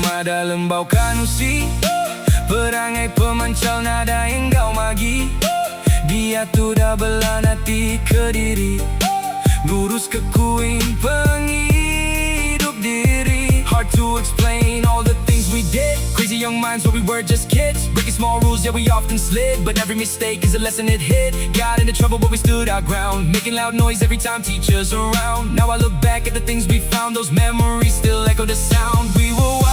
Cuma dalam baukan usi, perangai pemancal nada yang kau magi. Dia tu dah belanati ke diri, lurus ke kuin penghidup diri. Hard to explain all the things we did. Crazy young minds where we were just kids, breaking small rules, yeah we often slid. But every mistake is a lesson it hid. Got into trouble but we stood our ground, making loud noise every time teachers around. Now I look back at the things we found, those memories still echo the sound. We were